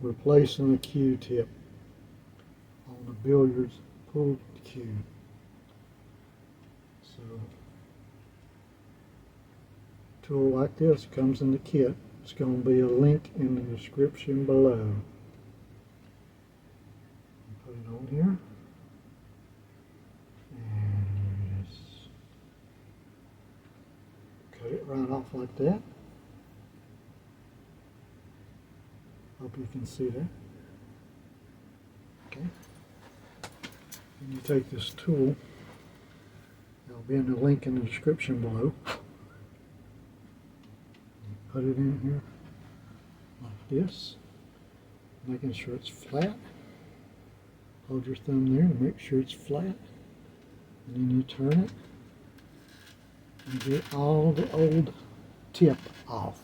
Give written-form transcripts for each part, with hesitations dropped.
replacing the Q-tip on the billiards pool cue. So, a tool like this comes in the kit. It's going to be a link in the description below. Put it on here. And just cut it right off like that. Hope you can see that. Okay. And you take this tool. There'll be in the link in the description below. Put it in here like this, making sure it's flat. Hold your thumb there and make sure it's flat. And then you turn it and get all the old tip off.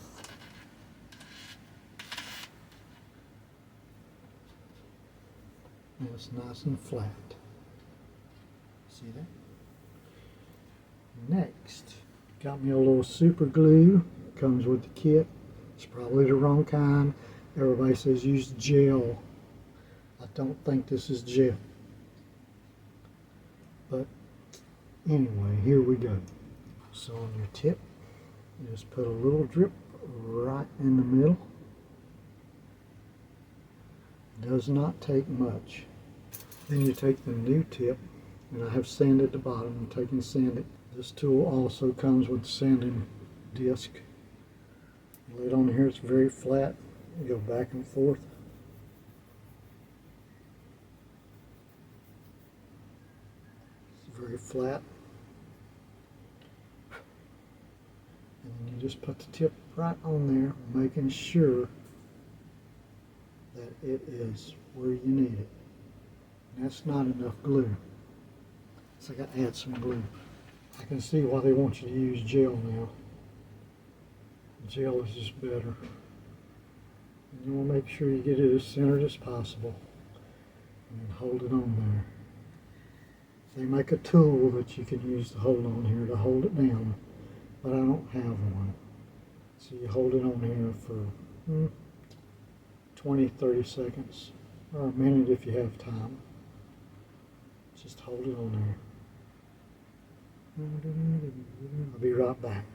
And it's nice and flat. See that? Next, got me a little super glue. Comes with the kit. It's probably the wrong kind. Everybody says use gel. I don't think this is gel. But anyway, here we go. So on your tip, just put a little drip right in the middle. Does not take much. Then you take the new tip, and I have sand at the bottom. I'm taking sand it. This tool also comes with sanding disc. Lay it on here, it's very flat. You go back and forth. It's very flat. And then you just put the tip right on there, making sure that it is where you need it. And that's not enough glue. So I got to add some glue. I can see why they want you to use gel now. Gel is just better. And you want to make sure you get it as centered as possible. And then hold it on there. They make a tool that you can use to hold on here to hold it down. But I don't have one. So you hold it on here for 20-30 seconds. Or a minute if you have time. Just hold it on there. I'll be right back.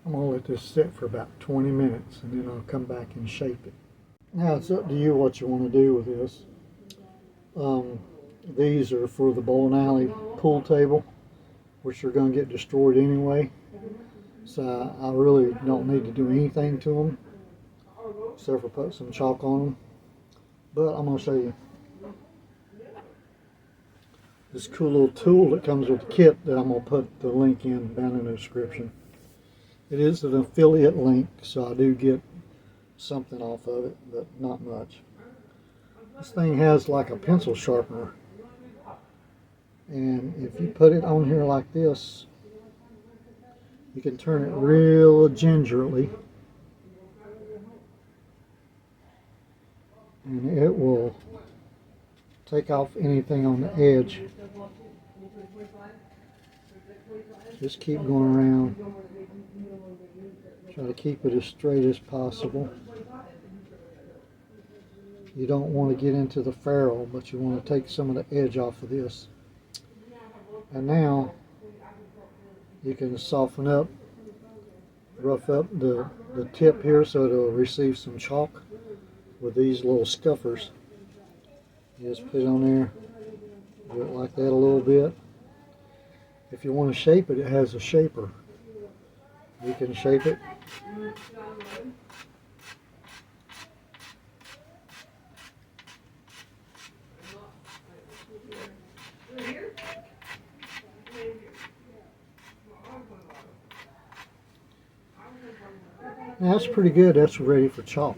I'm going to let this sit for about 20 minutes and then I'll come back and shape it. Now it's up to you what you want to do with this. These are for the bowling alley pool table, which are going to get destroyed anyway. So I really don't need to do anything to them, except for put some chalk on them. But I'm going to show you this cool little tool that comes with the kit that I'm going to put the link in down in the description. It is an affiliate link, so I do get something off of it, but not much. This thing has like a pencil sharpener. And if you put it on here like this, you can turn it real gingerly. And it will take off anything on the edge. Just keep going around. Try to keep it as straight as possible. You don't want to get into the ferrule, but you want to take some of the edge off of this. And now you can soften up, rough up the tip here so it'll receive some chalk with these little scuffers. You just put it on there, do it like that a little bit. If you want to shape it, it has a shaper. You can shape it. Now that's pretty good. That's ready for chalk.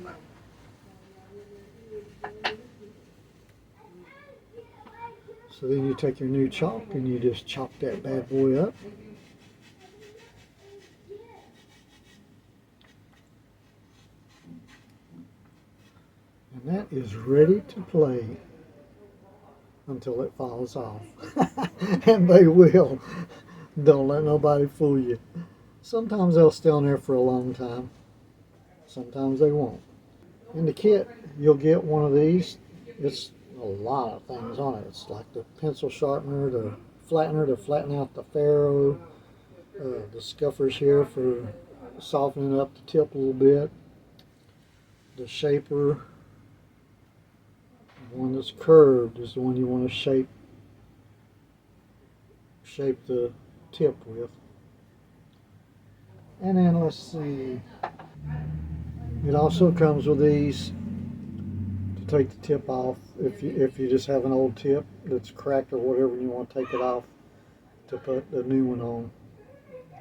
So then you take your new chalk and you just chalk that bad boy up. And that is ready to play until it falls off. And they will. Don't let nobody fool you. Sometimes they'll stay on there for a long time. Sometimes they won't. In the kit, you'll get one of these. It's a lot of things on it. It's like the pencil sharpener, the flattener to flatten out the ferro, the scuffers here for softening up the tip a little bit, the shaper. The one that's curved is the one you want to shape the tip with. And then let's see, it also comes with these to take the tip off if you just have an old tip that's cracked or whatever and you want to take it off to put the new one on.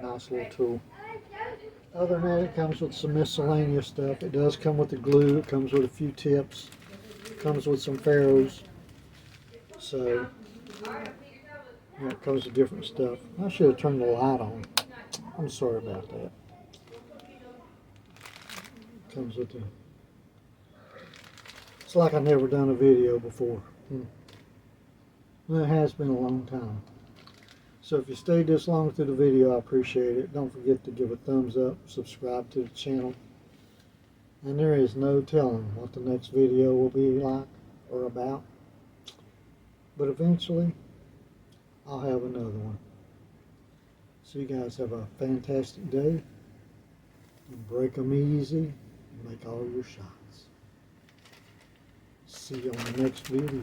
Nice little tool. Other than that, it comes with some miscellaneous stuff. It does come with the glue. It comes with a few tips. It comes with some ferrules. So yeah, it comes with different stuff. I should have turned the light on. I'm sorry about that. It comes with the. It's like I've never done a video before. Well, it has been a long time. So if you stayed this long through the video, I appreciate it. Don't forget to give a thumbs up, subscribe to the channel. And there is no telling what the next video will be like or about. But eventually, I'll have another one. So you guys have a fantastic day. And break them easy and make all your shots. See you on the next video.